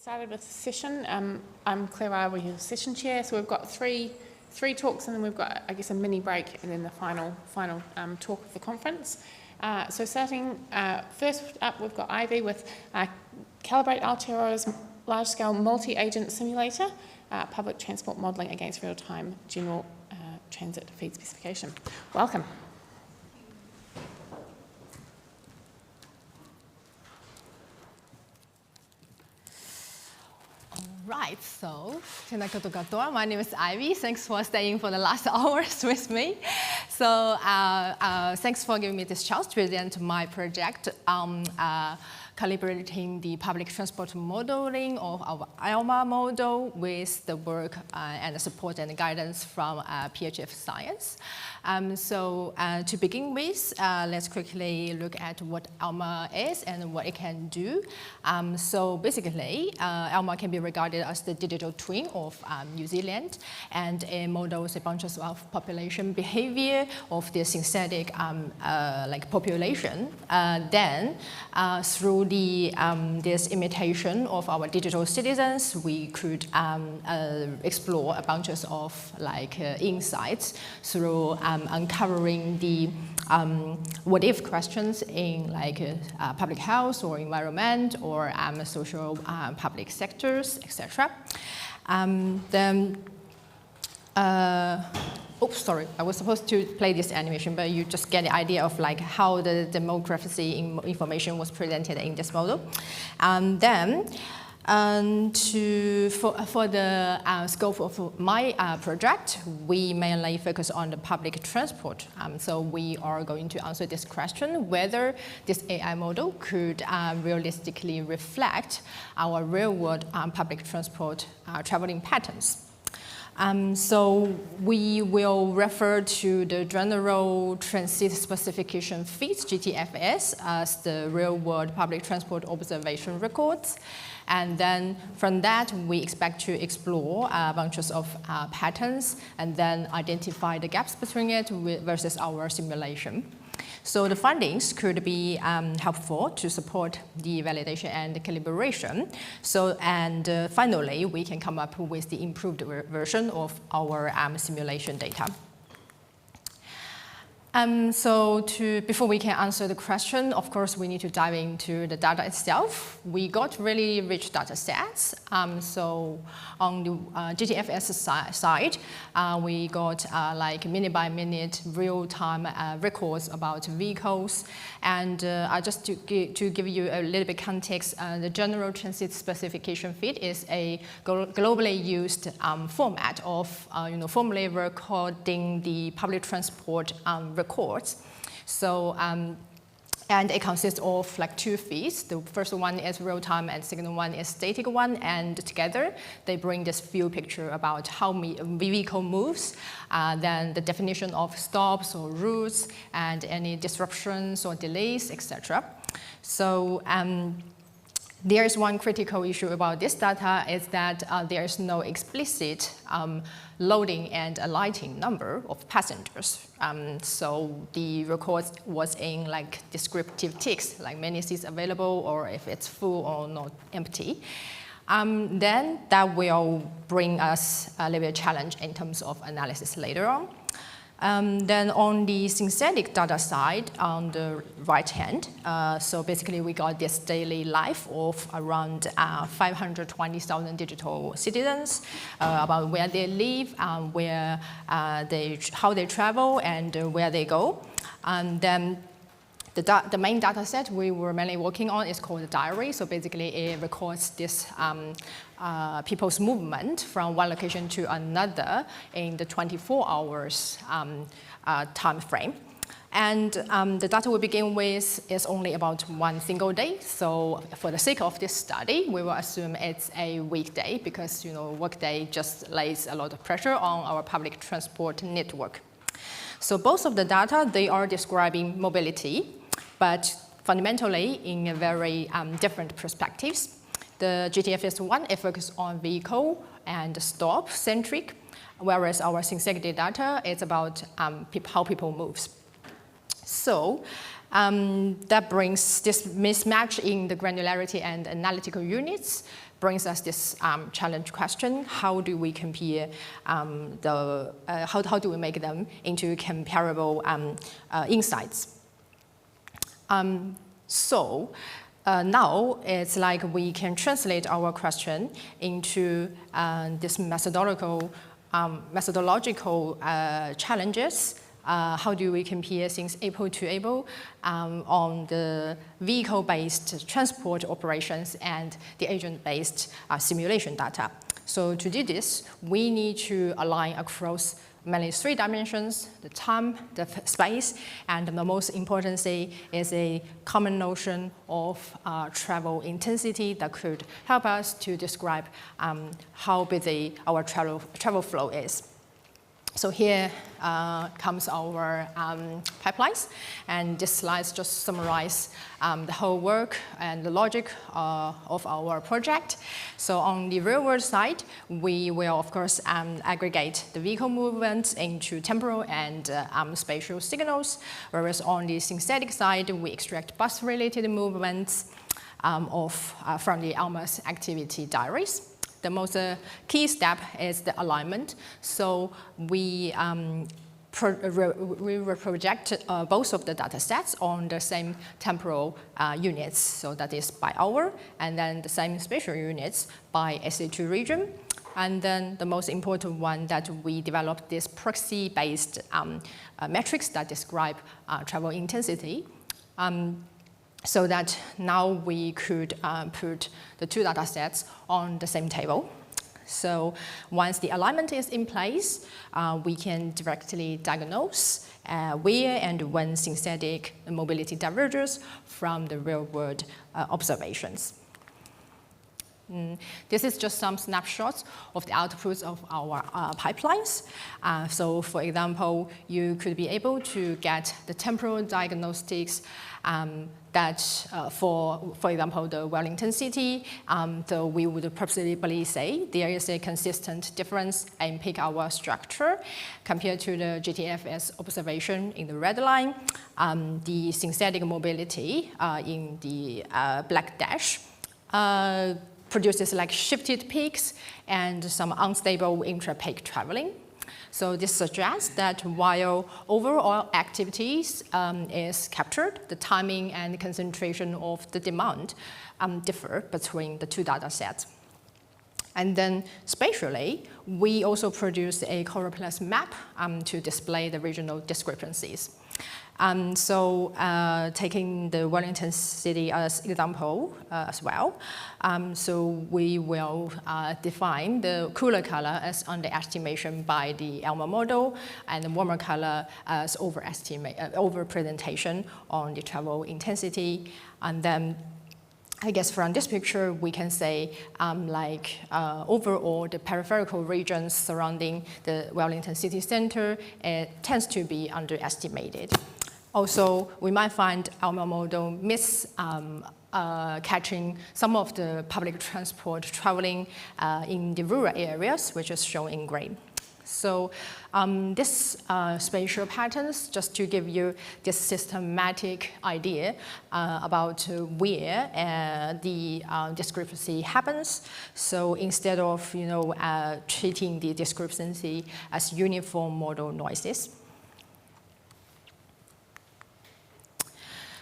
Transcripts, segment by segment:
Started with the session. I'm Claire, we're your session chair, so we've got three talks, and then we've got, I guess, a mini break, and then the final talk of the conference. So starting first up, we've got Ivy with Calibrate Aotearoa's large-scale multi-agent simulator, public transport modelling against real-time general transit feed specification. Welcome. Right, so tēnā koutou katoa. My name is Ivy. Thanks for staying for the last hours with me. So thanks for giving me this chance to present my project on calibrating the public transport modeling of our ALMA model with the work and the support and guidance from PHF Science. So to begin with, let's quickly look at what ALMA is and what it can do. So basically, ALMA can be regarded as the digital twin of New Zealand, and it models a bunch of population behavior of the synthetic population. Then through this imitation of our digital citizens, we could explore a bunch of insights through uncovering the what-if questions in public health or environment or social public sectors, etc. Oops, sorry, I was supposed to play this animation, but you just get the idea of how the demography information was presented in this model. For the scope of my project, we mainly focus on the public transport. So we are going to answer this question, whether this AI model could realistically reflect our real-world public transport traveling patterns. So we will refer to the General Transit Specification Feeds, GTFS, as the real-world public transport observation records. And then from that, we expect to explore bunches of patterns and then identify the gaps between it versus our simulation. So the findings could be helpful to support the validation and the calibration. And finally, we can come up with the improved version of our simulation data. Before we can answer the question, of course, we need to dive into the data itself. We got really rich data sets. So on the GTFS side, we got minute-by-minute real-time records about vehicles. And just to give you a little bit context, the General Transit Specification Feed is a globally used format of formally recording the public transport records. So, and it consists of two feeds. The first one is real-time and the second one is static one. And together, they bring this view picture about how vehicle moves, then the definition of stops or routes, and any disruptions or delays, etc. So, there is one critical issue about this data is that there is no explicit loading and alighting number of passengers. So the record was in descriptive ticks, like many seats available or if it's full or not empty. Then that will bring us a little bit of challenge in terms of analysis later on. Then on the synthetic data side, on the right hand, so basically we got this daily life of around 520,000 digital citizens, about where they live, how they travel, and where they go. And then the main data set we were mainly working on is called the diary. So basically it records this people's movement from one location to another in the 24 hours time frame. And the data we begin with is only about one single day. So for the sake of this study, we will assume it's a weekday because workday just lays a lot of pressure on our public transport network. So both of the data, they are describing mobility, but fundamentally in a very different perspectives. The GTFS1, it focuses on vehicle and stop-centric, whereas our synthetic data is about how people move. So That brings this mismatch in the granularity and analytical units, brings us this challenge question: how do we compare how do we make them into comparable insights? Now it's like we can translate our question into this methodological challenges. How do we compare things apple to apple on the vehicle-based transport operations and the agent-based simulation data? So to do this, we need to align across mainly 3 dimensions: the time, the space, and the most important thing is a common notion of travel intensity that could help us to describe how busy our travel flow is. So here comes our pipelines, and this slide just summarizes the whole work and the logic of our project. So on the real-world side, we will, of course, aggregate the vehicle movements into temporal and spatial signals, whereas on the synthetic side, we extract bus-related movements from the ALMA's activity diaries. The most key step is the alignment. So we project both of the data sets on the same temporal units, so that is by hour, and then the same spatial units by SA2 region. And then the most important one, that we developed this proxy-based metrics that describe travel intensity. So that now we could put the 2 data sets on the same table. So once the alignment is in place, we can directly diagnose where and when synthetic mobility diverges from the real-world observations. This is just some snapshots of the outputs of our pipelines. So for example, you could be able to get the temporal diagnostics that for example, the well intensity, so we would probably say there is a consistent difference in peak hour structure compared to the GTFS observation in the red line, the synthetic mobility in the black dash. Produces like shifted peaks and some unstable intra-peak traveling. So this suggests that while overall activities is captured, the timing and concentration of the demand differ between the 2 data sets. And then spatially, we also produce a choropleth map to display the regional discrepancies. Taking the well intensity as example as well, so we will define the cooler color as underestimation by the ALMA model, and the warmer color as overpresentation on the travel intensity. And then I guess from this picture, we can say overall, the peripheral regions surrounding the Wellington city center tends to be underestimated. Also, we might find ALMA model catching some of the public transport traveling in the rural areas, which is shown in green. So this spatial patterns, just to give you this systematic idea about where the discrepancy happens. So instead of treating the discrepancy as uniform model noises.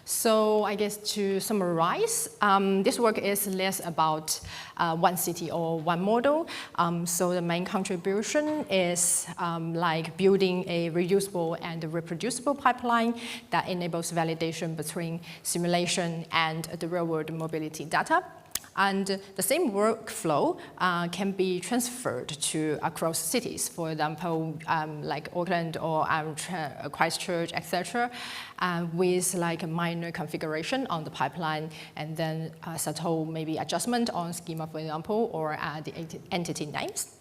So I guess to summarize, this work is less about one city or one model. So the main contribution is like building a reusable and reproducible pipeline that enables validation between simulation and the real-world mobility data. And the same workflow can be transferred to across cities, for example, like Auckland or Christchurch, etc., with like a minor configuration on the pipeline, and then subtle maybe adjustment on schema, for example, or the entity names.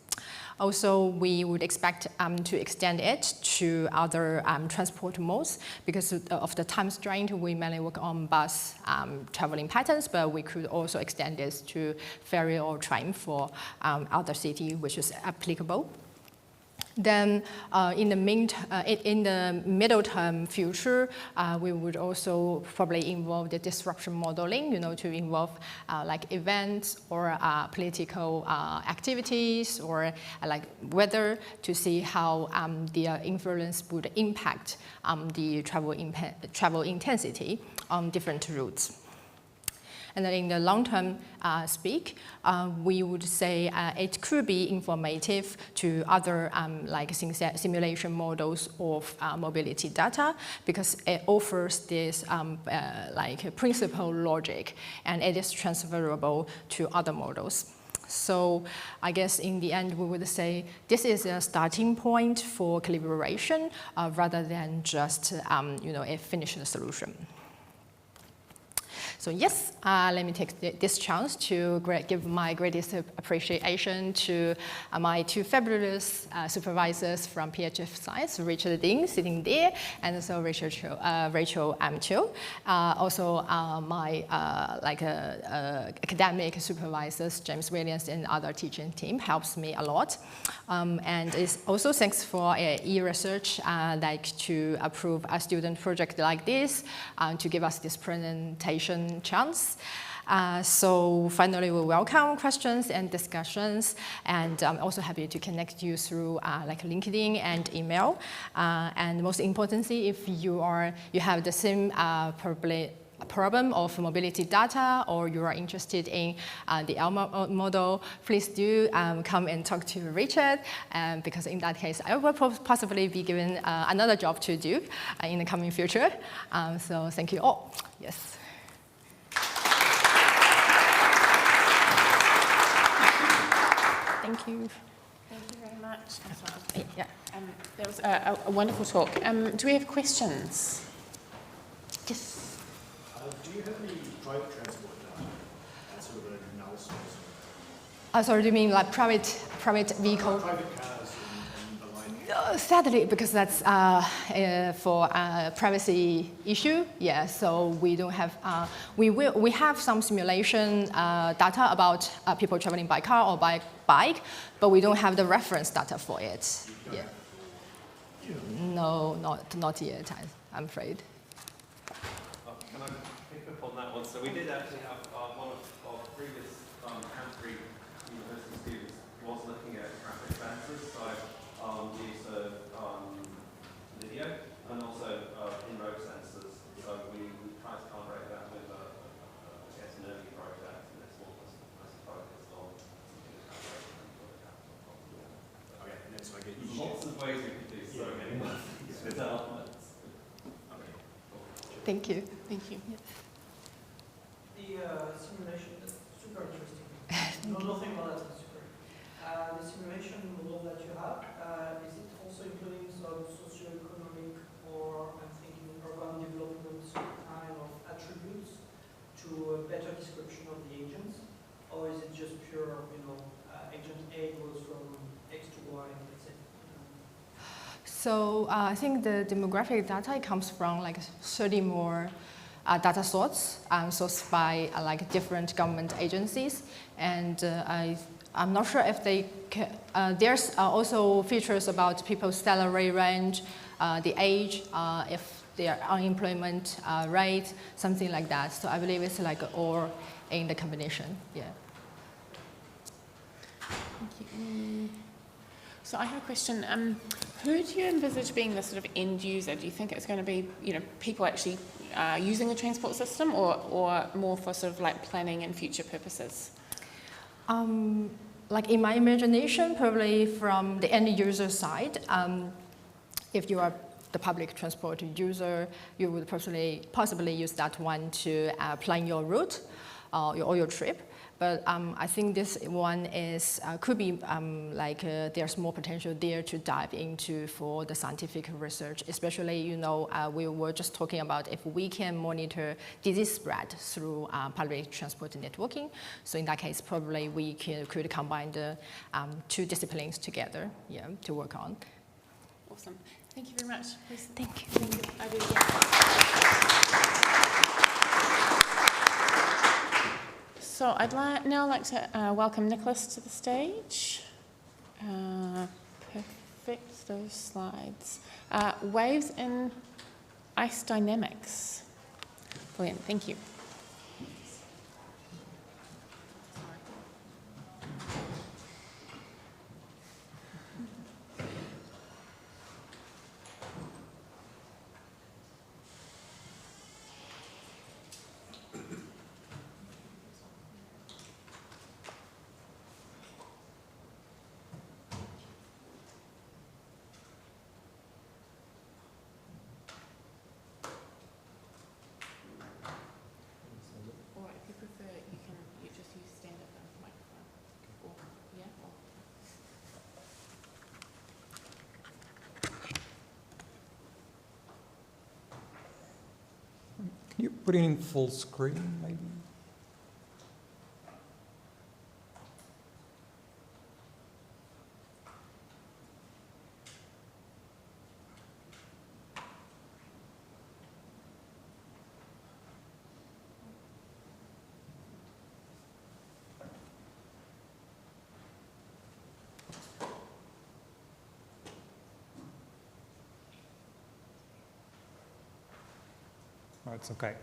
Also, we would expect to extend it to other transport modes because of the time strain. We mainly work on bus traveling patterns, but we could also extend this to ferry or train for other city, which is applicable. Then in the middle term future, we would also probably involve the disruption modeling, to involve like events or political activities or like weather to see how the influence would impact the travel intensity on different routes. And then in the long-term we would say it could be informative to other like simulation models of mobility data because it offers this like principal logic and it is transferable to other models. So I guess in the end we would say this is a starting point for calibration rather than just a finished solution. So yes, let me take this chance to give my greatest appreciation to my two fabulous supervisors from PHF Science, Richard Ding sitting there, and also Rachel Cho. Also my academic supervisors, James Williams and other teaching team helps me a lot. And it's also thanks for eResearch like to approve a student project like this to give us this presentation chance. So finally, we welcome questions and discussions, and I'm also happy to connect you through like LinkedIn and email. And most importantly, if you have the same problem of mobility data, or you are interested in the L model, please do come and talk to Richard, because in that case, I will possibly be given another job to do in the coming future. So thank you all. Yes. Thank you. Thank you very much. Yeah. That was a wonderful talk. Do we have questions? Yes. Do you have any private transport data as sort of an analysis? Sorry, do you mean like private vehicle? Private cars and the like? Sadly, because that's for a privacy issue. Yeah, so we don't have. We have some simulation data about people traveling by car or by bike, but we don't have the reference data for it. Yeah. No, not yet. I'm afraid. Can I pick up on that one? So we did actually have one of our previous Canterbury University students was looking at traffic sensors, so the use of video and also in-road sensors. So we tried to calibrate that with I guess an early project, and it's more focused on Okay, and then so I get lots of ways we could do so many things without. Thank you. Thank you. The simulation is super interesting. Nothing about that is super. The simulation model that you have, is it also including some socioeconomic or I'm thinking urban development kind of attributes to a better description of the agents? Or is it just pure, agent A goes from X to Y, let's say? So I think the demographic data comes from like 30 more data sources sourced by like different government agencies, and I'm not sure if they there's also features about people's salary range, the age, if their unemployment rate, something like that. So I believe it's like all in the combination. Yeah. Thank you. So I have a question. Who do you envisage being the sort of end user? Do you think it's going to be, people actually using the transport system, or more for sort of like planning and future purposes? Like in my imagination, probably from the end user side, if you are the public transport user, you would possibly use that one to plan your route or your trip. But I think this one is could be there's more potential there to dive into for the scientific research, especially we were just talking about if we can monitor disease spread through public transport networking. So in that case, probably we could combine the two disciplines together, to work on. Awesome. Thank you very much. Please. Thank you. Thank you. I do. So I'd now like to welcome Nicolas to the stage. Perfect. perfect, those slides. Waves in ice dynamics. Brilliant, thank you. Can you put it in full screen, maybe? Oh, it's okay.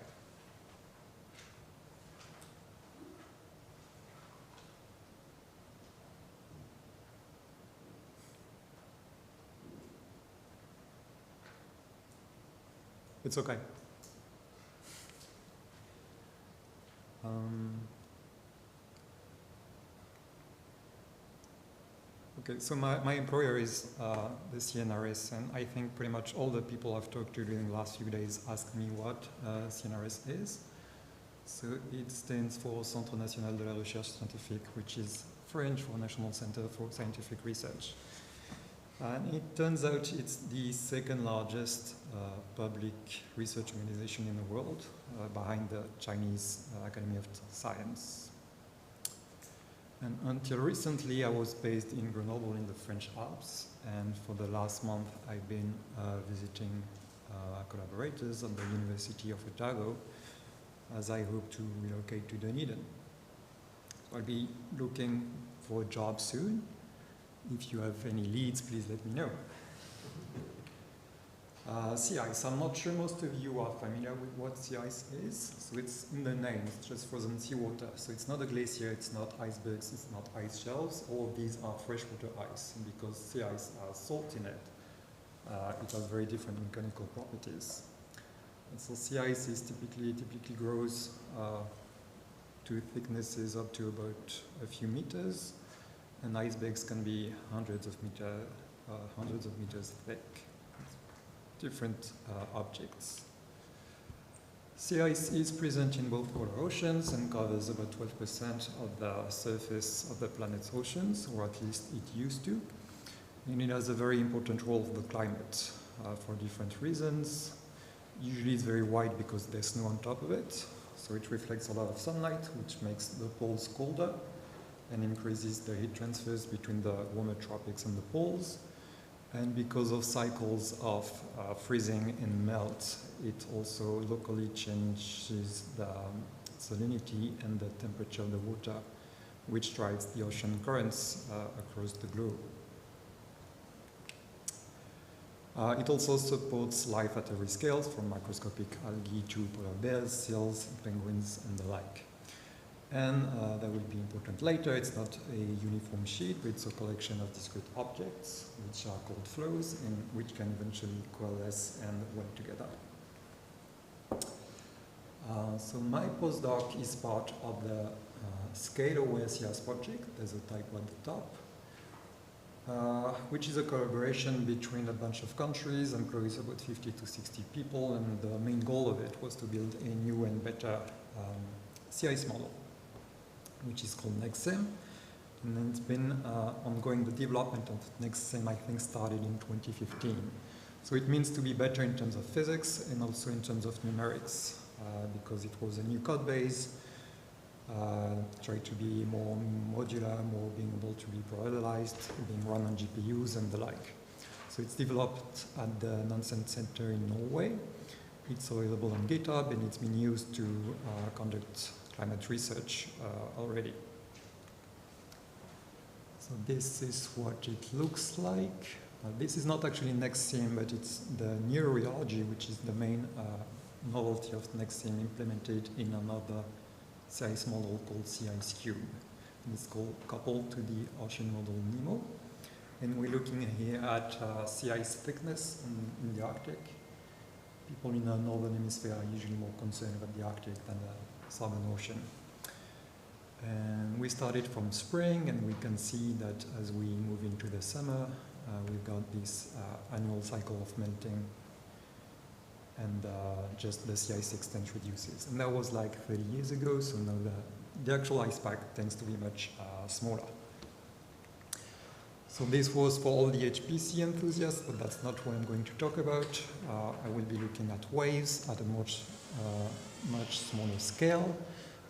It's okay. Okay, so my employer is the CNRS, and I think pretty much all the people I've talked to during the last few days ask me what CNRS is. So it stands for Centre National de la Recherche Scientifique, which is French for National Center for Scientific Research. And it turns out it's the second largest public research organization in the world, behind the Chinese Academy of Science. And until recently, I was based in Grenoble in the French Alps, and for the last month, I've been visiting collaborators at the University of Otago, as I hope to relocate to Dunedin. So I'll be looking for a job soon. If you have any leads, please let me know. Sea ice, I'm not sure most of you are familiar with what sea ice is. So it's in the name, it's just frozen seawater. So it's not a glacier, it's not icebergs, it's not ice shelves. All of these are freshwater ice. And because sea ice has salt in it, it has very different mechanical properties. And so sea ice is typically grows to thicknesses up to about a few meters. And icebergs can be hundreds of meters thick. Different objects. Sea ice is present in both polar oceans and covers about 12% of the surface of the planet's oceans, or at least it used to. And it has a very important role for the climate for different reasons. Usually it's very white because there's snow on top of it, so it reflects a lot of sunlight, which makes the poles colder and increases the heat transfers between the warmer tropics and the poles. And because of cycles of freezing and melt, it also locally changes the salinity and the temperature of the water, which drives the ocean currents across the globe. It also supports life at every scale, from microscopic algae to polar bears, seals, penguins, and the like. And that will be important later. It's not a uniform sheet, but it's a collection of discrete objects, which are called flows, and which can eventually coalesce and weld together. So my postdoc is part of the Scale Aware CIS project. There's a typo at the top, which is a collaboration between a bunch of countries, employs about 50 to 60 people, and the main goal of it was to build a new and better CIS model, which is called NextSim. And then it's been ongoing. The development of NextSim, I think, started in 2015. So it means to be better in terms of physics and also in terms of numerics, because it was a new code base, tried to be more modular, more being able to be parallelized, being run on GPUs and the like. So it's developed at the Nansen Center in Norway. It's available on GitHub, and it's been used to conduct climate research already. So this is what it looks like. This is not actually NextSim, but it's the neuroreology, which is the main novelty of NextSim implemented in another CIS model called CIS Cube. It's coupled to the ocean model NEMO. And we're looking here at sea ice thickness in the Arctic. People in the northern hemisphere are usually more concerned about the Arctic than the Southern Ocean. And we started from spring, and we can see that as we move into the summer, we've got this annual cycle of melting, and just the sea ice extent reduces. And that was like 30 years ago, so now the actual ice pack tends to be much smaller. So this was for all the HPC enthusiasts, but that's not what I'm going to talk about. I will be looking at waves at a much smaller scale.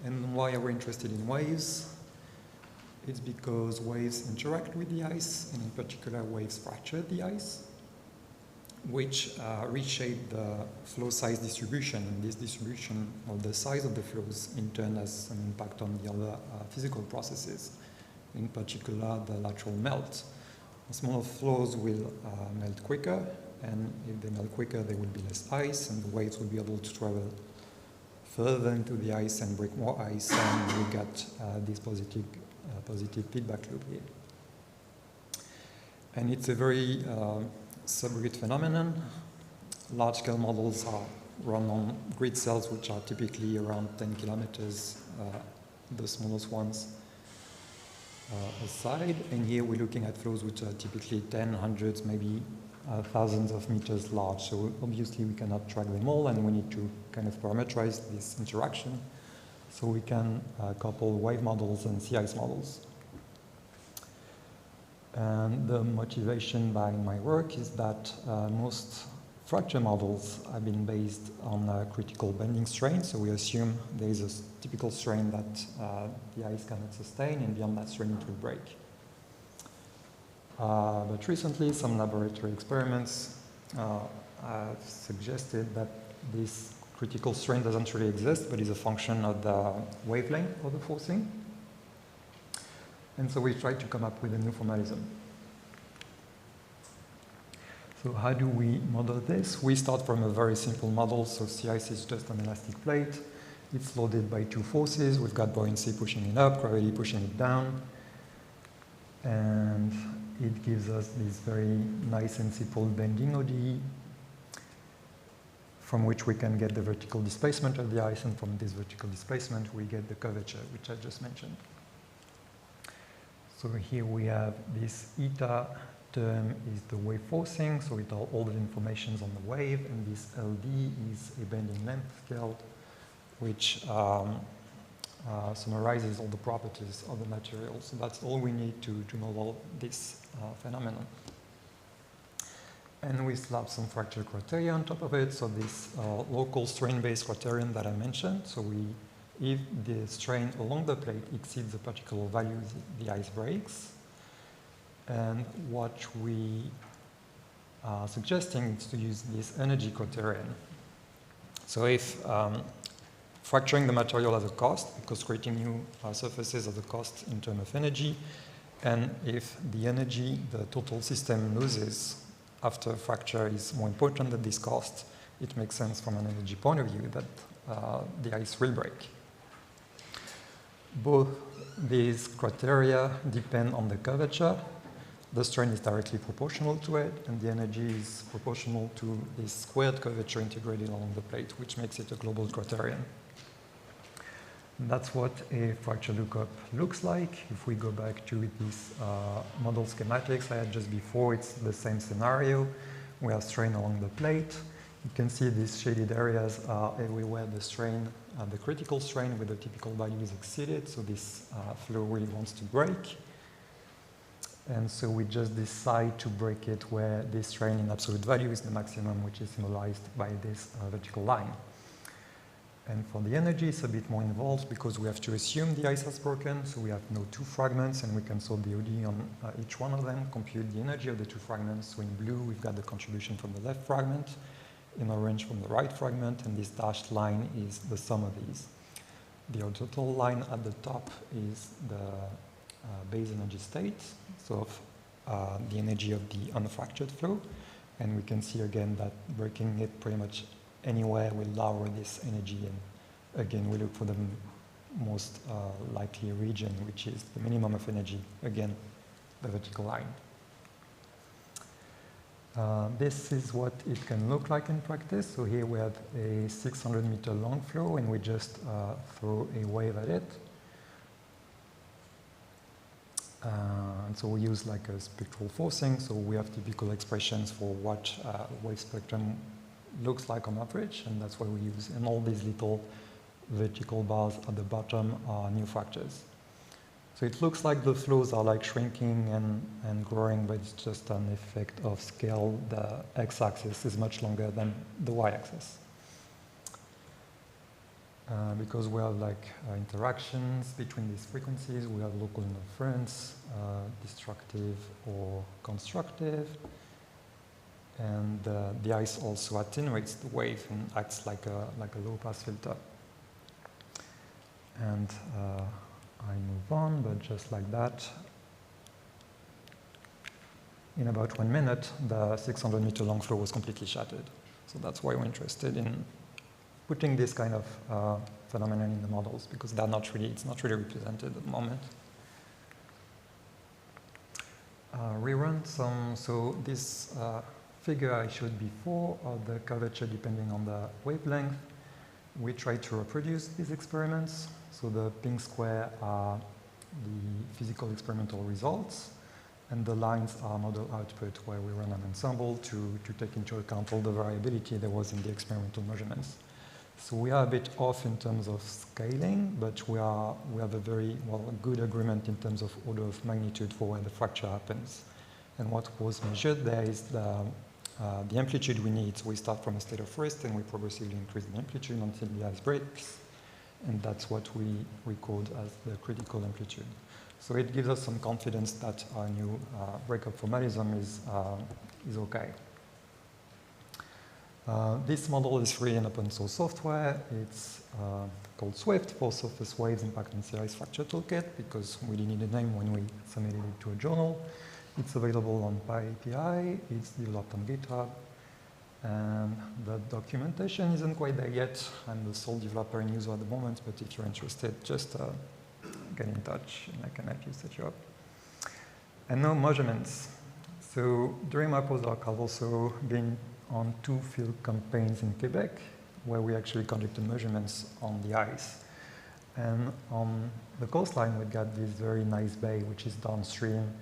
And why are we interested in waves? It's because waves interact with the ice, and in particular waves fracture the ice, which reshape the flow size distribution. And this distribution of the size of the flows in turn has an impact on the other physical processes, in particular the lateral melt. Smaller flows will melt quicker, and if they melt quicker, there will be less ice, and the waves will be able to travel further into the ice and break more ice, and we get this positive feedback loop here. And it's a very subgrid phenomenon. Large-scale models are run on grid cells, which are typically around 10 kilometers, the smallest ones aside. And here we're looking at flows which are typically 10, hundreds, maybe thousands of meters large. So obviously we cannot track them all, and we need to kind of parameterize this interaction so we can couple wave models and sea ice models. And the motivation behind my work is that most fracture models have been based on a critical bending strain. So we assume there is a typical strain that the ice cannot sustain, and beyond that strain it will break. But recently some laboratory experiments have suggested that this critical strain doesn't really exist, but is a function of the wavelength of the forcing. And so we tried to come up with a new formalism. So how do we model this? We start from a very simple model. So sea ice is just an elastic plate. It's loaded by two forces. We've got buoyancy pushing it up, gravity pushing it down. And it gives us this very nice and simple bending ODE, from which we can get the vertical displacement of the ice, and from this vertical displacement we get the curvature, which I just mentioned. So here we have this eta term is the wave forcing, so it all the information on the wave, and this LD is a bending length scale, which summarizes all the properties of the material. So that's all we need to model this phenomenon. And we slap some fracture criteria on top of it. So this local strain-based criterion that I mentioned. So if the strain along the plate exceeds a particular value, the ice breaks. And what we are suggesting is to use this energy criterion. So if fracturing the material has a cost, because creating new surfaces has a cost in terms of energy, and if the energy the total system loses after fracture is more important than this cost, it makes sense from an energy point of view that the ice will break. Both these criteria depend on the curvature. The strain is directly proportional to it, and the energy is proportional to this squared curvature integrated along the plate, which makes it a global criterion. And that's what a fracture lookup looks like. If we go back to this model schematics I had just before, it's the same scenario. We have strain along the plate. You can see these shaded areas are everywhere the strain, the critical strain with the typical value is exceeded, so this flow really wants to break. And so we just decide to break it where this strain in absolute value is the maximum, which is symbolized by this vertical line. And for the energy, it's a bit more involved because we have to assume the ice has broken, so we have no two fragments, and we can solve the ODE on each one of them, compute the energy of the two fragments. So in blue, we've got the contribution from the left fragment, in orange from the right fragment, and this dashed line is the sum of these. The total line at the top is the base energy state. So the energy of the unfractured flow. And we can see again that breaking it pretty much anywhere will lower this energy. And again, we look for the most likely region, which is the minimum of energy, again, the vertical line. This is what it can look like in practice. So here we have a 600-meter long flow, and we just throw a wave at it. And so we use like a spectral forcing. So we have typical expressions for what wave spectrum looks like on average, and that's what we use. And all these little vertical bars at the bottom are new fractures. So it looks like the flows are like shrinking and growing, but it's just an effect of scale. The x-axis is much longer than the y-axis. Because we have like interactions between these frequencies, we have local interference, destructive or constructive, and the ice also attenuates the wave and acts like a low-pass filter. And I move on, but just like that, in about 1 minute, the 600-meter long flow was completely shattered. So that's why we're interested in putting this kind of phenomenon in the models, because it's not really represented at the moment. Rerun some, so this figure I showed before of the curvature depending on the wavelength. We try to reproduce these experiments. So the pink square are the physical experimental results, and the lines are model output where we run an ensemble to take into account all the variability there was in the experimental measurements. So we are a bit off in terms of scaling, but we have a very good agreement in terms of order of magnitude for where the fracture happens. And what was measured there is the amplitude we need. So we start from a state of rest and we progressively increase the amplitude until the ice breaks. And that's what we record as the critical amplitude. So it gives us some confidence that our new breakup formalism is okay. This model is free and open source software. It's called SWIFT for Surface Waves Impact on Sea Ice Fracture Toolkit, because we didn't need a name when we submitted it to a journal. It's available on PyAPI. It's developed on GitHub. And the documentation isn't quite there yet. I'm the sole developer and user at the moment, but if you're interested, just get in touch and I can help you set you up. And now measurements. So during my postdoc, I've also been on 2 field campaigns in Quebec, where we actually conducted measurements on the ice. And on the coastline, we've got this very nice bay, which is downstream.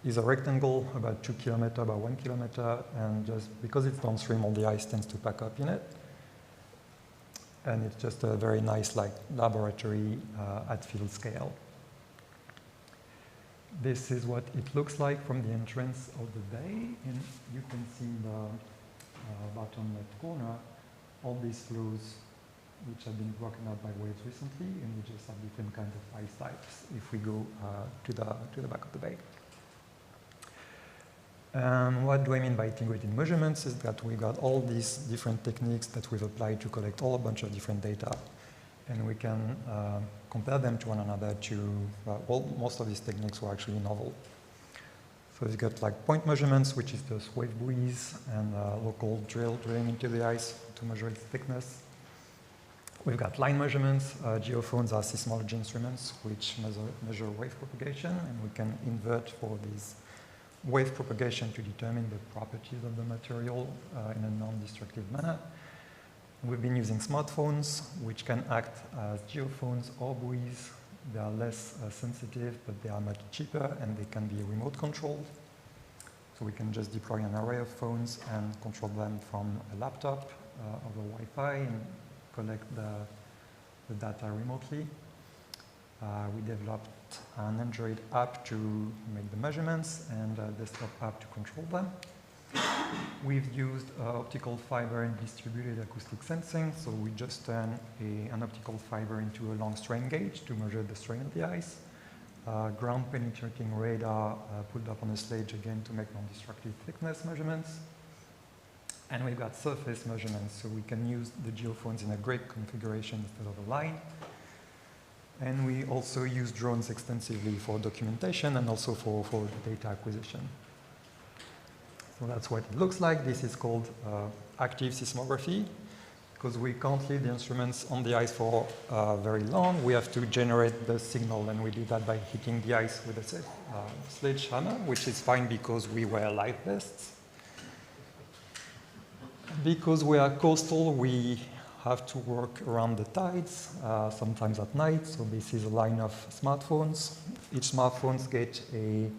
Is a rectangle about 2 kilometers, about 1 kilometer, and just because it's downstream, all the ice tends to pack up in it. And it's just a very nice laboratory at field scale. This is what it looks like from the entrance of the bay, and you can see in the bottom left corner all these flows which have been broken up by waves recently, and we just have different kinds of ice types if we go to the back of the bay. What do I mean by integrated measurements is that we've got all these different techniques that we've applied to collect a bunch of different data. And we can compare them to one another most of these techniques were actually novel. So we've got like point measurements, which is just wave buoys and local drilling into the ice to measure its thickness. We've got line measurements. Geophones are seismology instruments which measure wave propagation, and we can invert for these wave propagation to determine the properties of the material in a non-destructive manner. We've been using smartphones, which can act as geophones or buoys. They are less sensitive, but they are much cheaper, and they can be remote controlled. So we can just deploy an array of phones and control them from a laptop over Wi-Fi and collect the data remotely. We developed an Android app to make the measurements and a desktop app to control them. We've used optical fiber and distributed acoustic sensing, so we just turn an optical fiber into a long strain gauge to measure the strain of the ice. Ground penetrating radar put up on a sledge again to make non-destructive thickness measurements. And we've got surface measurements, so we can use the geophones in a grid configuration instead of a line. And we also use drones extensively for documentation and also for data acquisition. So that's what it looks like. This is called active seismography, because we can't leave the instruments on the ice for very long. We have to generate the signal, and we do that by hitting the ice with a sledgehammer, which is fine because we wear life vests. Because we are coastal, we have to work around the tides, sometimes at night. So this is a line of smartphones. Each smartphone gets a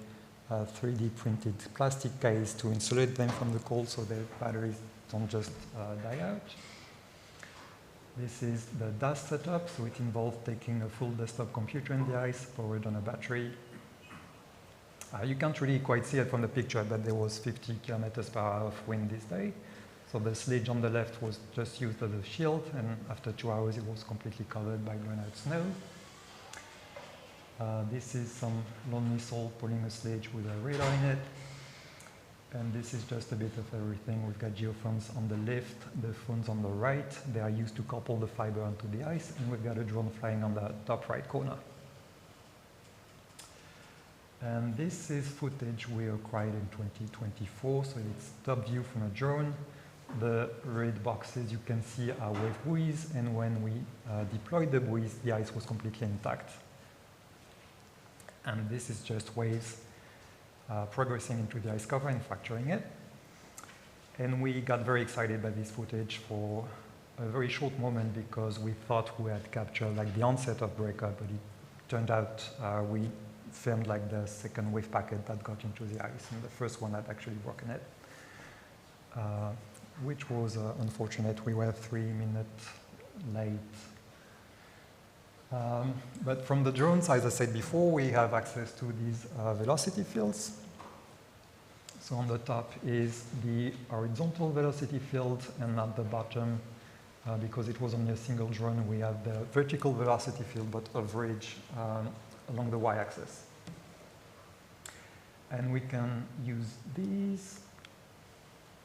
3D printed plastic case to insulate them from the cold so their batteries don't just die out. This is the DAS setup, so it involves taking a full desktop computer in the ice, powered on a battery. You can't really quite see it from the picture, but there was 50 kilometers per hour of wind this day. So the sledge on the left was just used as a shield, and after 2 hours it was completely covered by granite snow. This is some lonely soul pulling a sledge with a radar in it. And this is just a bit of everything. We've got geophones on the left, the phones on the right. They are used to couple the fiber onto the ice, and we've got a drone flying on the top right corner. And this is footage we acquired in 2024, so it's top view from a drone. The red boxes you can see are wave buoys, and when we deployed the buoys, the ice was completely intact. And this is just waves progressing into the ice cover and fracturing it. And we got very excited by this footage for a very short moment because we thought we had captured like the onset of breakup, but it turned out we filmed like the second wave packet that got into the ice, and the first one had actually broken it, which was unfortunate. We were 3 minutes late. But from the drones, as I said before, we have access to these velocity fields. So on the top is the horizontal velocity field, and at the bottom, because it was only a single drone, we have the vertical velocity field, but average along the y-axis. And we can use these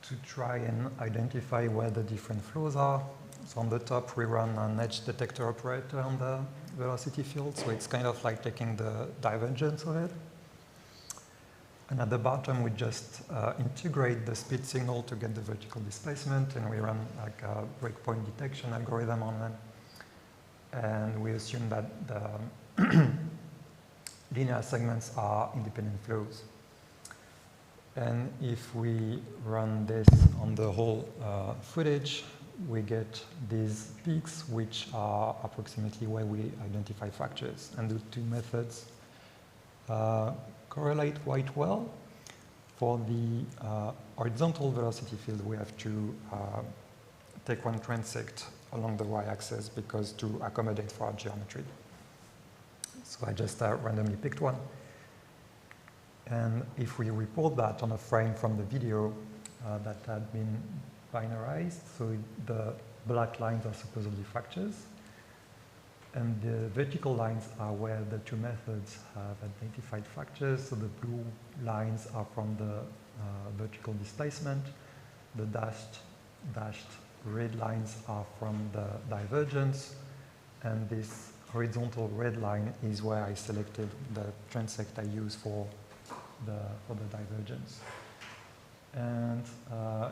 to try and identify where the different flows are. So on the top, we run an edge detector operator on the velocity field, so it's kind of like taking the divergence of it. And at the bottom, we just integrate the speed signal to get the vertical displacement, and we run like a breakpoint detection algorithm on them. And we assume that the linear segments are independent flows. And if we run this on the whole footage, we get these peaks, which are approximately where we identify fractures. And the two methods correlate quite well. For the horizontal velocity field, we have to take one transect along the y-axis because to accommodate for our geometry. So I just randomly picked one. And if we report that on a frame from the video that had been binarized, so the black lines are supposedly fractures, and the vertical lines are where the two methods have identified fractures. So the blue lines are from the vertical displacement, the dashed red lines are from the divergence, and this horizontal red line is where I selected the transect I use for the divergence. And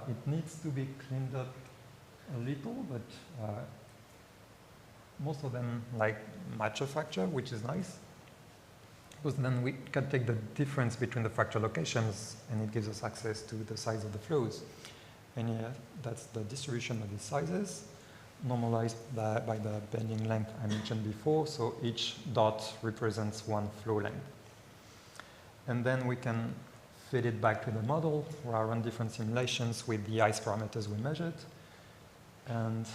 it needs to be cleaned up a little, but most of them like match a fracture, which is nice, because then we can take the difference between the fracture locations, and it gives us access to the size of the flows. And yeah, that's the distribution of these sizes, normalized by the bending length I mentioned before. So each dot represents one flow length. And then we can feed it back to the model, where I run different simulations with the ice parameters we measured. And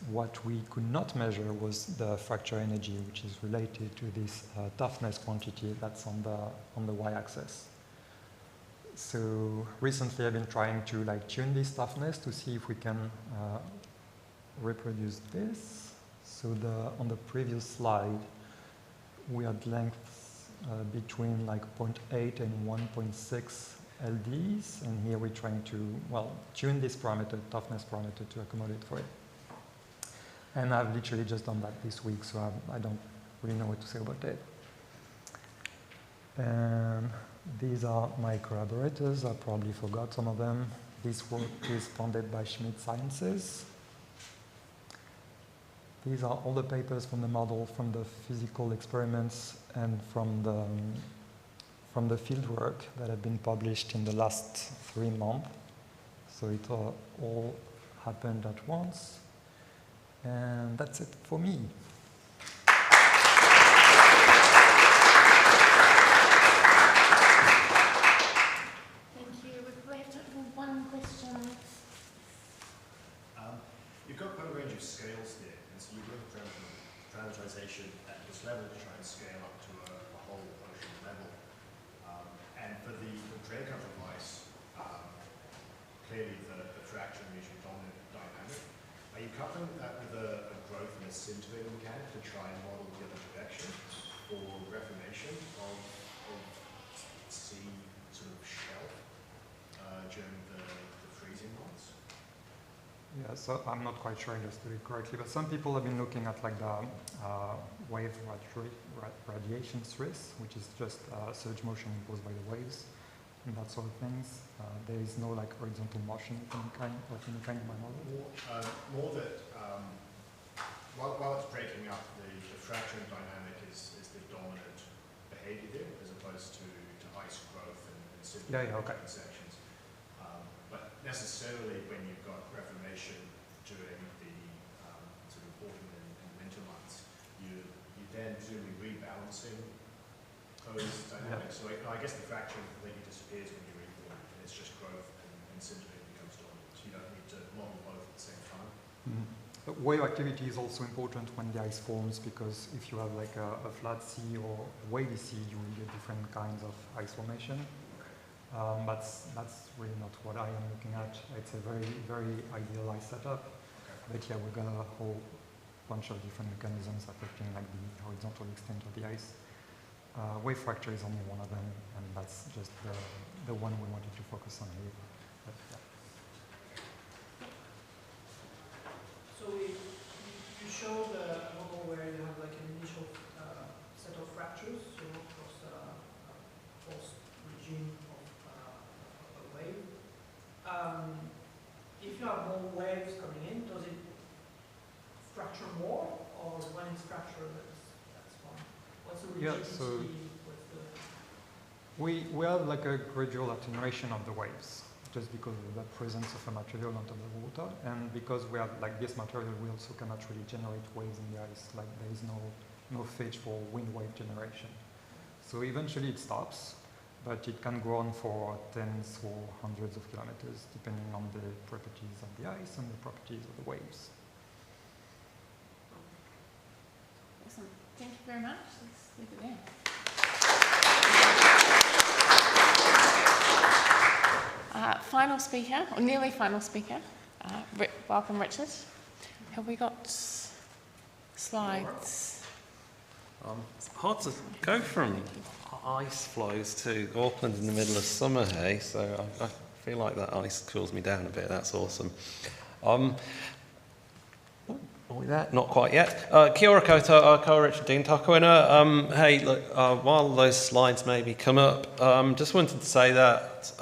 what we could not measure was the fracture energy, which is related to this toughness quantity that's on the y-axis. So recently I've been trying to tune this toughness to see if we can reproduce this. So on the previous slide, we had lengths between 0.8 and 1.6 LDs, and here we're trying to, tune this parameter, toughness parameter, to accommodate for it. And I've literally just done that this week, so I don't really know what to say about it. And these are my collaborators. I probably forgot some of them. This work is funded by Schmidt Sciences. These are all the papers from the model, from the physical experiments, and from the field work that have been published in the last 3 months. So it all happened at once. And that's it for me. You've got quite a range of scales there, and so you're going from parameterization at this level to try and scale up to a whole ocean level. And for the Drake device, clearly the fraction is your dominant dynamic. Are you coupling that with a growth in a sintering mechanic to try and model the other direction for reformation of sea sort of shelf during the freezing months? Yeah, so I'm not quite sure I understood it correctly, but some people have been looking at like the wave radiation stress, which is just surge motion imposed by the waves and that sort of things. There is no like horizontal motion of any kind in my model. More that while it's breaking up, the fracturing dynamic is the dominant behavior there, as opposed to ice growth and simple sections. But necessarily when you've got reformation during the sort of autumn and winter months, you then presumably rebalancing those dynamics. So I guess the fracturing completely disappears when you reform, and it's just growth and sintering becomes dominant. So you don't need to model both at the same time. Mm-hmm. But wave activity is also important when the ice forms, because if you have like a flat sea or a wavy sea, you will get different kinds of ice formation. That's really not what I am looking at. It's a very, very idealized setup. But yeah, we've got a whole bunch of different mechanisms affecting like the horizontal extent of the ice. Wave fracture is only one of them, and that's just the one we wanted to focus on here. But, yeah. So you showed a model where you have like an initial set of fractures, across a force regime of a wave. If you have more waves coming in, does it fracture more, or when it's fractured, that's fine? What's the rigidity? We have like a gradual attenuation of the waves, just because of the presence of a material on top of the water, and because we have like this material, we also cannot really generate waves in the ice. Like there is no phase for wind wave generation. So eventually it stops, but it can go on for tens or hundreds of kilometers, depending on the properties of the ice and the properties of the waves. Awesome. Thank you very much. Let's leave it there. Final speaker, or nearly final speaker. Welcome, Richard. Have we got slides? It's hard to go from ice floes to Auckland in the middle of summer, hey? So I feel like that ice cools me down a bit. That's awesome. Are we there? Not quite yet. Kia ora koutou, ko Richard Dean Takawina. Hey, look, while those slides maybe come up, just wanted to say that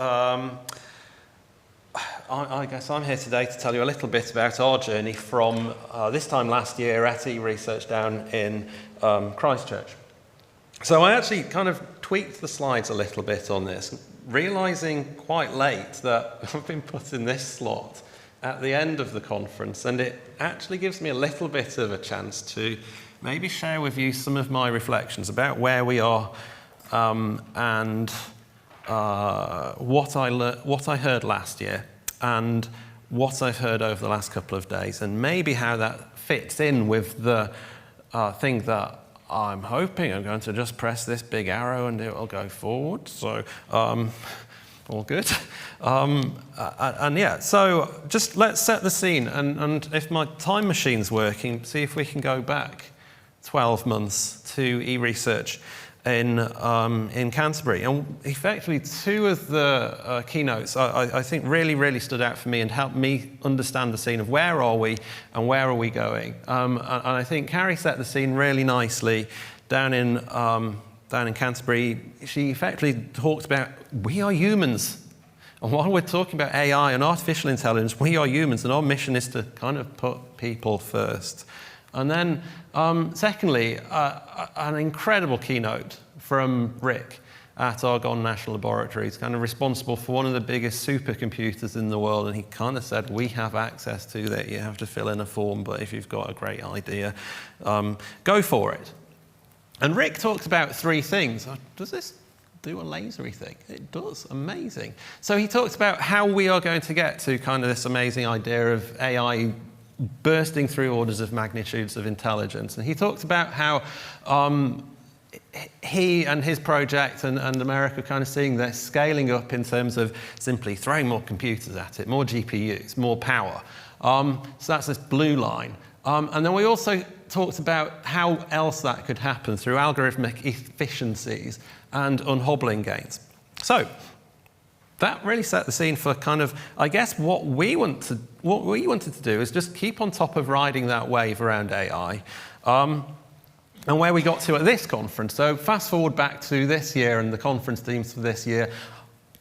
I guess I'm here today to tell you a little bit about our journey from this time last year at eResearch down in Christchurch. So I actually kind of tweaked the slides a little bit on this, realising quite late that I've been put in this slot at the end of the conference, and it actually gives me a little bit of a chance to maybe share with you some of my reflections about where we are and what I heard last year and what I've heard over the last couple of days, and maybe how that fits in with the thing that I'm hoping I'm going to just press this big arrow and it will go forward. So all good. And yeah, so just let's set the scene, and if my time machine's working, see if we can go back 12 months to eResearch. in Canterbury. And effectively, two of the keynotes I think really stood out for me and helped me understand the scene of where are we and where are we going. And I think Carrie set the scene really nicely down in Canterbury. She effectively talked about we are humans. And while we're talking about AI and artificial intelligence, we are humans, and our mission is to kind of put people first. And then, secondly, an incredible keynote from Rick at Argonne National Laboratory. He's kind of responsible for one of the biggest supercomputers in the world, and he kind of said, we have access to that. You have to fill in a form, but if you've got a great idea, go for it. And Rick talked about three things. Does this do a lasery thing? It does, amazing. So he talked about how we are going to get to kind of this amazing idea of AI bursting through orders of magnitudes of intelligence. And he talked about how he and his project and America kind of seeing this scaling up in terms of simply throwing more computers at it, more GPUs, more power. So that's this blue line. And then we also talked about how else that could happen through algorithmic efficiencies and unhobbling gains. So that really set the scene for kind of, I guess, what we wanted to do is just keep on top of riding that wave around AI, and where we got to at this conference. So fast forward back to this year and the conference themes for this year.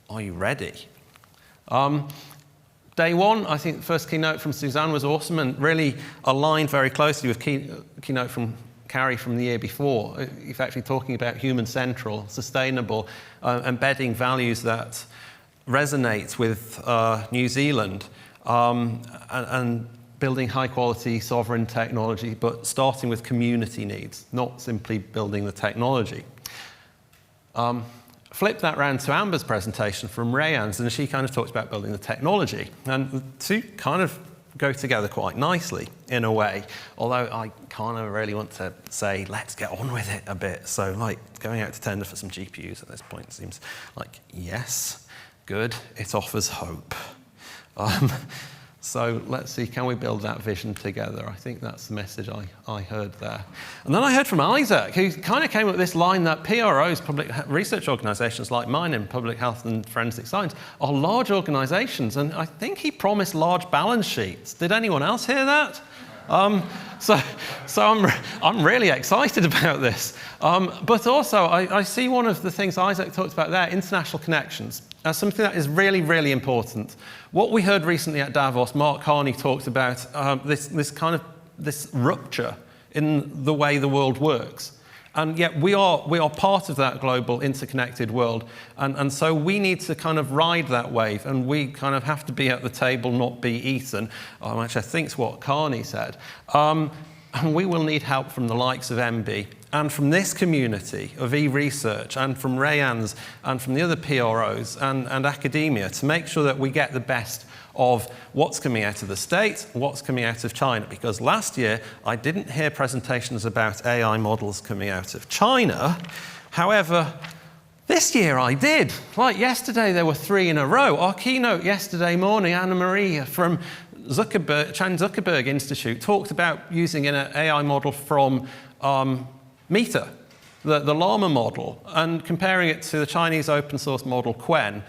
Are you ready? Day one, I think the first keynote from Suzanne was awesome and really aligned very closely with keynote from Carrie from the year before, effectively talking about human central, sustainable, embedding values that resonate with New Zealand, and building high quality sovereign technology, but starting with community needs, not simply building the technology. Flip that round to Amber's presentation from REANNZ, and she kind of talks about building the technology. And the two kind of go together quite nicely in a way, although I kind of really want to say, let's get on with it a bit. So like going out to tender for some GPUs at this point seems like, yes, good, it offers hope. So let's see, can we build that vision together? I think that's the message I heard there. And then I heard from Isaac, who kind of came up with this line that PROs, public research organisations like mine in public health and forensic science, are large organisations. And I think he promised large balance sheets. Did anyone else hear that? So I'm really excited about this. But also, I see one of the things Isaac talked about there, international connections, as something that is really important. What we heard recently at Davos, Mark Carney talked about this rupture in the way the world works. And yet we are part of that global interconnected world. And so we need to kind of ride that wave, and we kind of have to be at the table, not be eaten. Actually, I think it's what Carney said. And we will need help from the likes of MB and from this community of eResearch and from REANNZ and from the other PROs and academia to make sure that we get the best of what's coming out of the States, what's coming out of China. Because last year, I didn't hear presentations about AI models coming out of China. However, this year I did. Like yesterday, there were 3 in a row. Our keynote yesterday morning, Anna Maria from Chan Zuckerberg Institute talked about using an AI model from Meta, the Llama model, and comparing it to the Chinese open source model Qwen,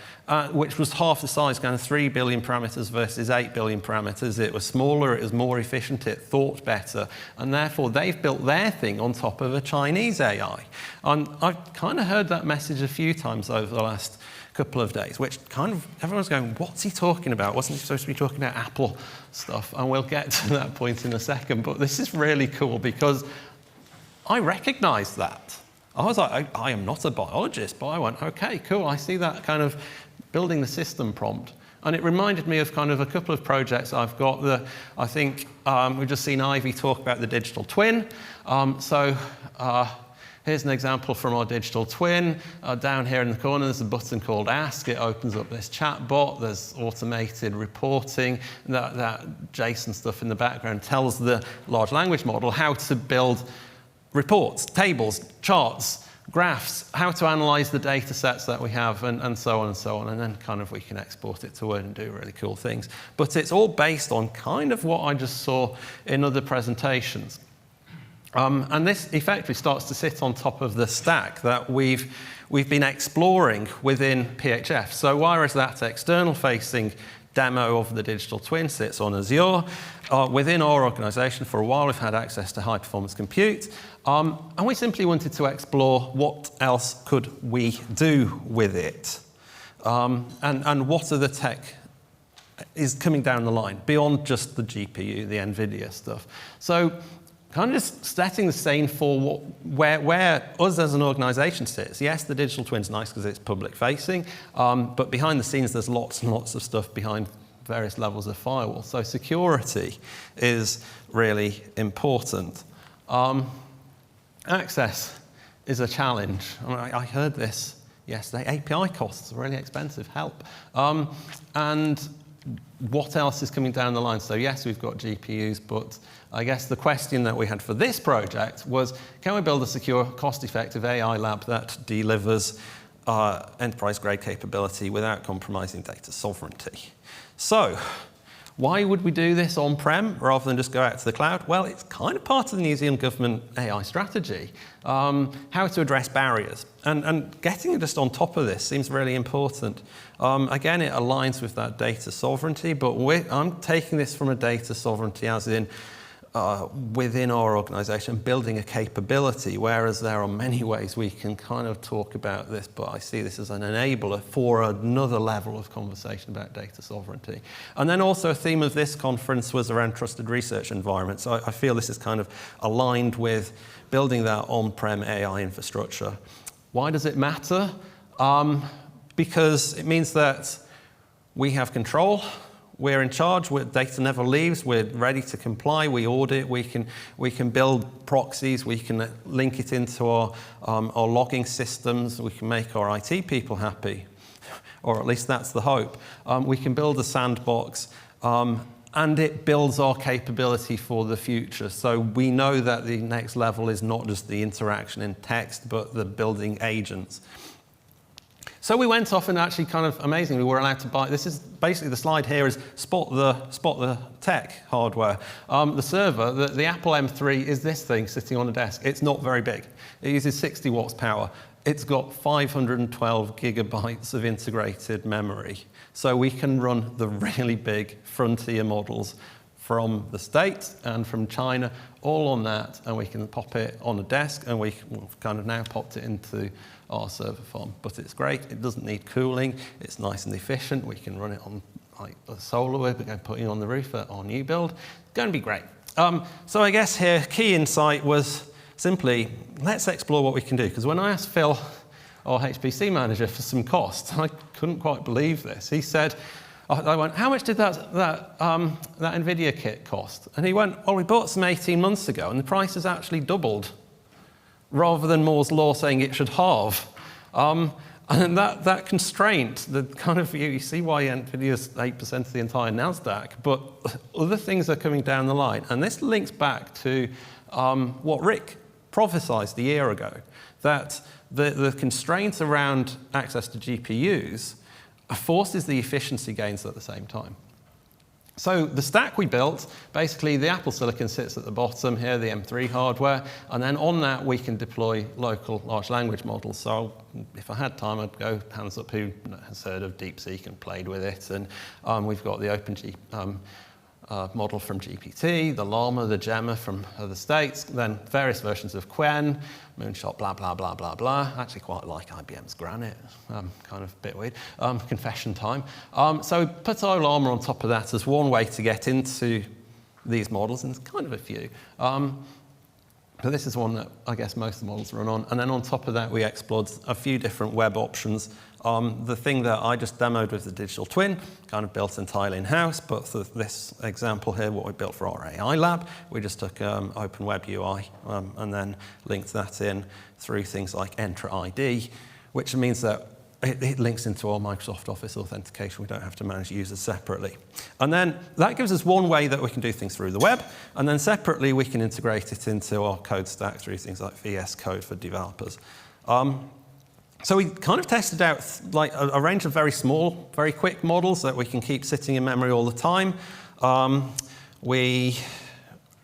which was half the size, kind of 3 billion parameters versus 8 billion parameters. It was smaller, it was more efficient, it thought better, and therefore they've built their thing on top of a Chinese AI. And I've kind of heard that message a few times over the last couple of days, which kind of everyone's going, what's he talking about? Wasn't he supposed to be talking about Apple stuff? And we'll get to that point in a second, but this is really cool because I recognized that. I was like, I am not a biologist, but I went, okay, cool, I see that kind of building the system prompt. And it reminded me of kind of a couple of projects I've got. I think we've just seen Ivy talk about the digital twin. Here's an example from our digital twin. Down here in the corner, there's a button called Ask. It opens up this chat bot. There's automated reporting. That JSON stuff in the background tells the large language model how to build reports, tables, charts, graphs, how to analyze the data sets that we have, and so on and so on. And then kind of we can export it to Word and do really cool things. But it's all based on kind of what I just saw in other presentations. And this effectively starts to sit on top of the stack that we've been exploring within PHF. So whereas that external-facing demo of the digital twin sits on Azure, within our organisation for a while we've had access to high-performance compute, and we simply wanted to explore what else could we do with it, and what other tech is coming down the line beyond just the GPU, the NVIDIA stuff. So kind of just setting the scene for where us as an organisation sits. Yes, the digital twin's nice because it's public-facing, but behind the scenes there's lots and lots of stuff behind various levels of firewall. So security is really important. Access is a challenge. I heard this yesterday. API costs are really expensive. Help. And what else is coming down the line? So yes, we've got GPUs, but I guess the question that we had for this project was, can we build a secure, cost-effective AI lab that delivers enterprise-grade capability without compromising data sovereignty? So why would we do this on-prem rather than just go out to the cloud? Well, it's kind of part of the New Zealand government AI strategy, how to address barriers. And getting just on top of this seems really important. Again, it aligns with that data sovereignty, but I'm taking this from a data sovereignty as in within our organisation, building a capability, whereas there are many ways we can kind of talk about this, but I see this as an enabler for another level of conversation about data sovereignty. And then also a theme of this conference was around trusted research environments. So I feel this is kind of aligned with building that on-prem AI infrastructure. Why does it matter? Because it means that we have control. We're in charge, data never leaves, we're ready to comply, we audit, we can build proxies, we can link it into our logging systems, we can make our IT people happy, or at least that's the hope. We can build a sandbox, and it builds our capability for the future. So we know that the next level is not just the interaction in text, but the building agents. So we went off and actually kind of amazingly we were allowed to buy, this is basically the slide here is spot the tech hardware. The server, the Apple M3 is this thing sitting on a desk. It's not very big. It uses 60 watts power. It's got 512 gigabytes of integrated memory. So we can run the really big frontier models from the States and from China, all on that, and we can pop it on a desk, and we've kind of now popped it into our server farm. But it's great, it doesn't need cooling, it's nice and efficient, we can run it on like a solar, we're going to put it on the roof at our new build. It's going to be great. So I guess here, key insight was simply, let's explore what we can do, because when I asked Phil, our HPC manager, for some cost, I couldn't quite believe this. He said, I went, how much did that NVIDIA kit cost? And he went, well, we bought some 18 months ago, and the price has actually doubled, rather than Moore's law saying it should halve. And that constraint, the kind of you see why NVIDIA's 8% of the entire NASDAQ, but other things are coming down the line. And this links back to what Rick prophesied a year ago, that the constraints around access to GPUs forces the efficiency gains at the same time. So the stack we built, basically the Apple silicon sits at the bottom here, the M3 hardware, and then on that we can deploy local large language models. So if I had time, I'd go hands up who has heard of DeepSeek and played with it. And we've got the OpenG model from GPT, the Llama, the Gemma from the States, then various versions of Quen, Moonshot, blah, blah, blah, blah, blah. Actually quite like IBM's Granite, kind of a bit weird. Confession time. So put our Llama on top of that as one way to get into these models, and there's kind of a few. But this is one that I guess most of the models run on. And then on top of that, we explored a few different web options. The thing that I just demoed with the digital twin, kind of built entirely in-house, but for this example here, what we built for our AI lab, we just took Open Web UI and then linked that in through things like Entra ID, which means that it links into our Microsoft Office authentication. We don't have to manage users separately. And then that gives us one way that we can do things through the web, and then separately we can integrate it into our code stack through things like VS Code for developers. So we kind of tested out like a range of very small, very quick models that we can keep sitting in memory all the time. We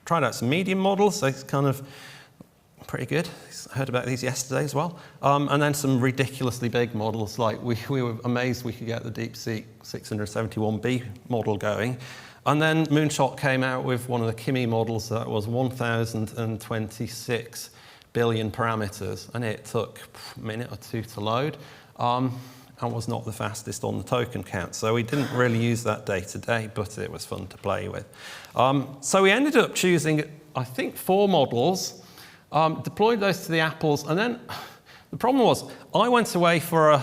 tried out some medium models, so it's kind of pretty good. I heard about these yesterday as well. And then some ridiculously big models, like we were amazed we could get the DeepSeek 671B model going. And then Moonshot came out with one of the Kimi models that was 1,026 billion parameters, and it took a minute or two to load, and was not the fastest on the token count. So we didn't really use that day to day, but it was fun to play with. So we ended up choosing, I think, 4 models, deployed those to the apples, and then the problem was I went away for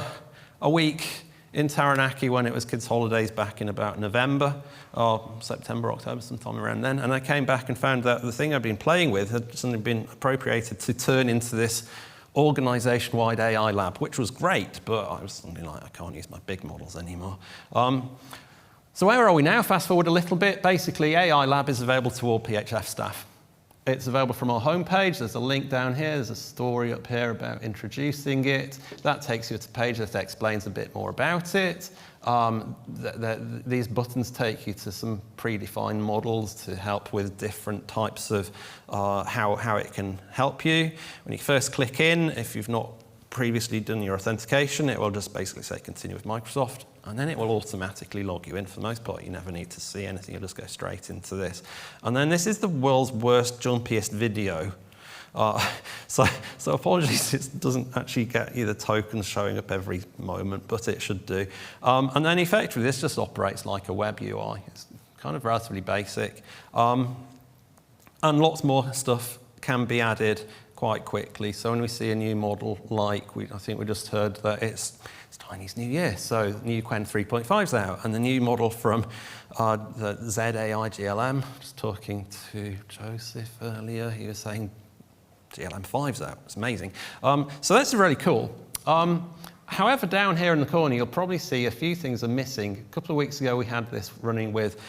a week in Taranaki when it was kids' holidays back in about November, or September, October, sometime around then, and I came back and found that the thing I'd been playing with had suddenly been appropriated to turn into this organisation-wide AI lab, which was great, but I was suddenly like, I can't use my big models anymore. So where are we now? Fast forward a little bit. Basically, AI Lab is available to all PHF staff. It's available from our homepage. There's a link down here. There's a story up here about introducing it. That takes you to a page that explains a bit more about it. These buttons take you to some predefined models to help with different types of how it can help you. When you first click in, if you've not previously done your authentication, it will just basically say continue with Microsoft, and then it will automatically log you in. For the most part, you never need to see anything. You'll just go straight into this. And then this is the world's worst, jumpiest video. So apologies, it doesn't actually get you the tokens showing up every moment, but it should do. And then effectively, this just operates like a web UI. It's kind of relatively basic. And lots more stuff can be added quite quickly. So when we see a new model, like I think we just heard that it's Chinese New Year, so new Quen 3.5's out, and the new model from the ZAI GLM, just talking to Joseph earlier, he was saying GLM 5's out. It's amazing. So that's really cool. However, down here in the corner, you'll probably see a few things are missing. A couple of weeks ago, we had this running with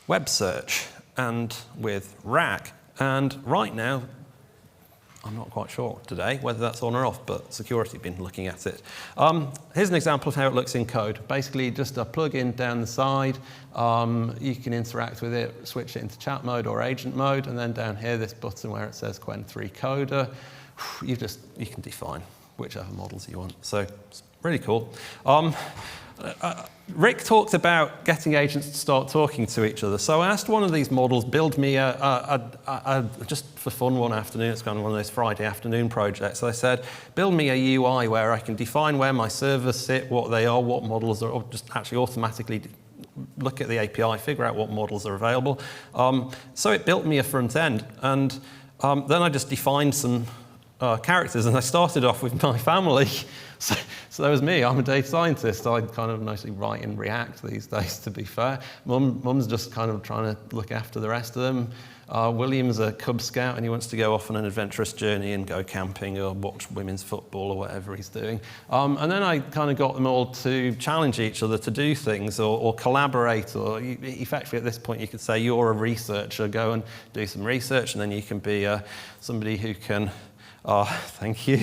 web search and with RAG, and right now, I'm not quite sure today whether that's on or off, but security have been looking at it. Here's an example of how it looks in code. Basically, just a plug-in down the side. You can interact with it, switch it into chat mode or agent mode, and then down here, this button where it says Quen 3 Coder, you can define whichever models you want. So it's really cool. Rick talked about getting agents to start talking to each other. So I asked one of these models, build me just for fun one afternoon, it's kind of one of those Friday afternoon projects. So I said, build me a UI where I can define where my servers sit, what they are, what models are, or just actually automatically look at the API, figure out what models are available. So it built me a front end. And then I just defined some characters, and I started off with my family. So that was me. I'm a data scientist. I kind of mostly write in React these days, to be fair. Mum's just kind of trying to look after the rest of them. William's a Cub Scout, and he wants to go off on an adventurous journey and go camping or watch women's football or whatever he's doing. And then I kind of got them all to challenge each other to do things or collaborate, or effectively at this point you could say you're a researcher, go and do some research, and then you can be somebody who can thank you.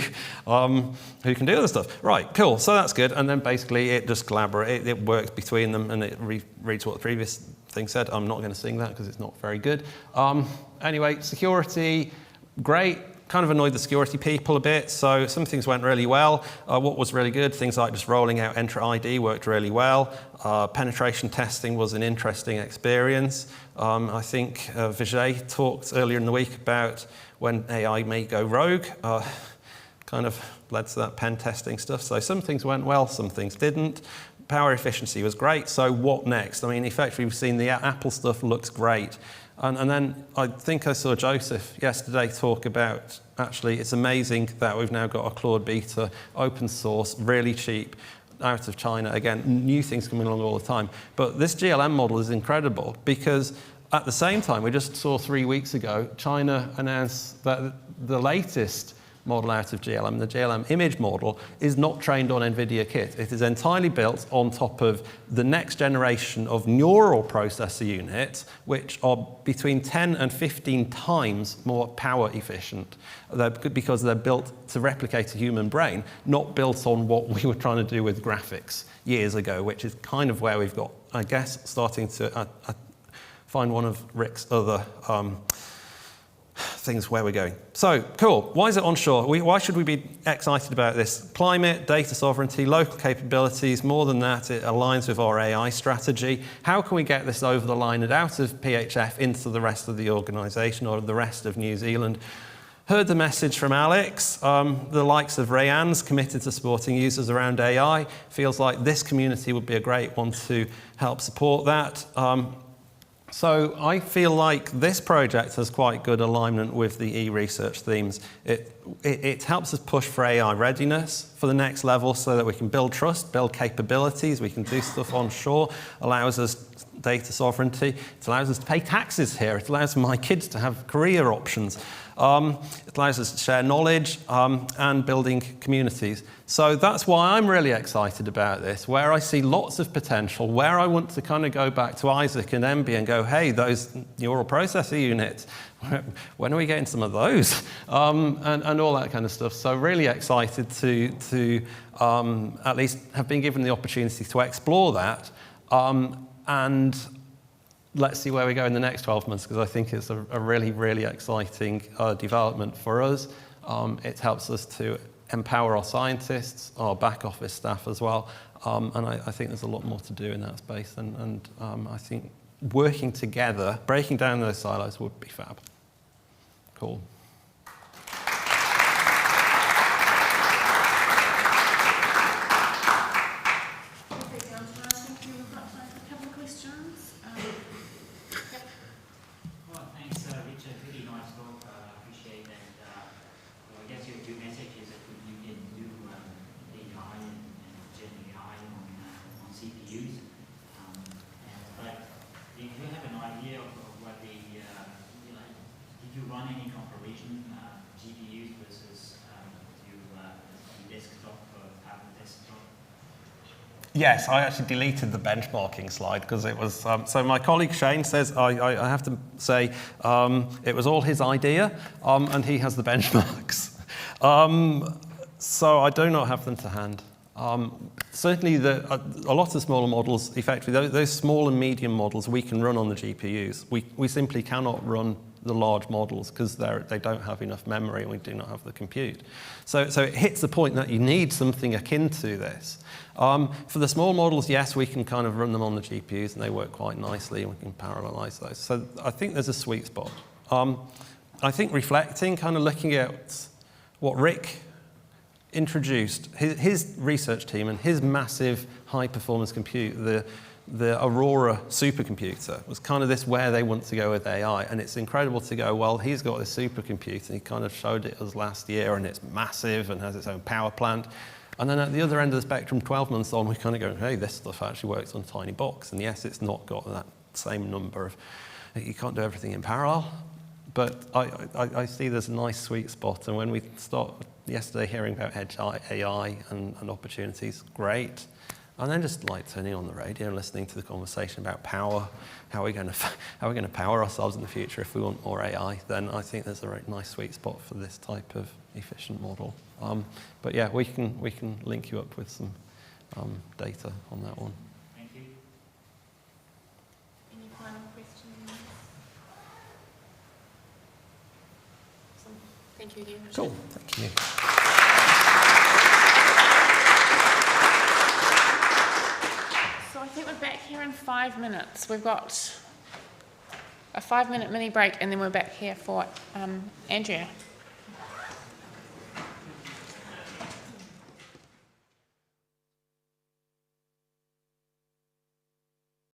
Who can do other stuff. Right, cool, so that's good. And then basically it just collaborates, it works between them, and it reads what the previous thing said. I'm not going to sing that because it's not very good. Anyway, security, great. Kind of annoyed the security people a bit, so some things went really well. What was really good, things like just rolling out Enter ID worked really well. Penetration testing was an interesting experience. I think Vijay talked earlier in the week about when AI may go rogue, kind of led to that pen testing stuff. So some things went well, some things didn't. Power efficiency was great, so what next? I mean, effectively, we've seen the Apple stuff looks great. And then I think I saw Joseph yesterday talk about, actually, it's amazing that we've now got a Claude beta, open source, really cheap, out of China. Again, new things coming along all the time. But this GLM model is incredible because at the same time, we just saw 3 weeks ago, China announced that the latest model out of GLM, the GLM image model, is not trained on NVIDIA kit. It is entirely built on top of the next generation of neural processor units, which are between 10 and 15 times more power efficient, because they're built to replicate a human brain, not built on what we were trying to do with graphics years ago, which is kind of where we've got, I guess, starting to find one of Rick's other things where we're going. So, cool. Why is it onshore? Why should we be excited about this? Climate, data sovereignty, local capabilities. More than that, it aligns with our AI strategy. How can we get this over the line and out of PHF into the rest of the organisation or the rest of New Zealand? Heard the message from Alex, the likes of REANNZ committed to supporting users around AI. Feels like this community would be a great one to help support that. So I feel like this project has quite good alignment with the eResearch themes. It helps us push for AI readiness for the next level so that we can build trust, build capabilities, we can do stuff onshore, allows us data sovereignty, it allows us to pay taxes here, it allows my kids to have career options. It allows us to share knowledge and building communities. So that's why I'm really excited about this, where I see lots of potential, where I want to kind of go back to Isaac and MBIE and go, hey, those neural processor units, when are we getting some of those? And all that kind of stuff. So really excited to at least have been given the opportunity to explore that. And let's see where we go in the next 12 months, because I think it's a really, really exciting development for us. It helps us to empower our scientists, our back office staff as well. And I think there's a lot more to do in that space. And I think working together, breaking down those silos would be fab. Cool. Yes, I actually deleted the benchmarking slide because it was, so my colleague Shane says, I have to say, it was all his idea, and he has the benchmarks. So I do not have them to hand. Certainly a lot of smaller models, effectively, those small and medium models we can run on the GPUs. We simply cannot run the large models because they don't have enough memory and we do not have the compute. So it hits the point that you need something akin to this. For the small models, yes, we can kind of run them on the GPUs and they work quite nicely and we can parallelize those. So I think there's a sweet spot. I think reflecting, kind of looking at what Rick introduced, his research team and his massive high-performance compute, the Aurora supercomputer, was kind of this where they want to go with AI. And it's incredible to go, well, he's got this supercomputer, and he kind of showed it us last year, and it's massive and has its own power plant. And then at the other end of the spectrum, 12 months on, we kind of go, hey, this stuff actually works on a tiny box. And yes, it's not got that same number of, you can't do everything in parallel. But I see there's a nice sweet spot. And when we start yesterday hearing about edge AI and opportunities, great. And then just like turning on the radio and listening to the conversation about power, how are we going to power ourselves in the future if we want more AI, then I think there's a very nice sweet spot for this type of efficient model. But yeah, we can link you up with some data on that one. Thank you. Any final questions? Awesome. Thank you again. Cool. Thank you. So I think we're back here in 5 minutes. We've got a 5-minute mini break and then we're back here for Andrea.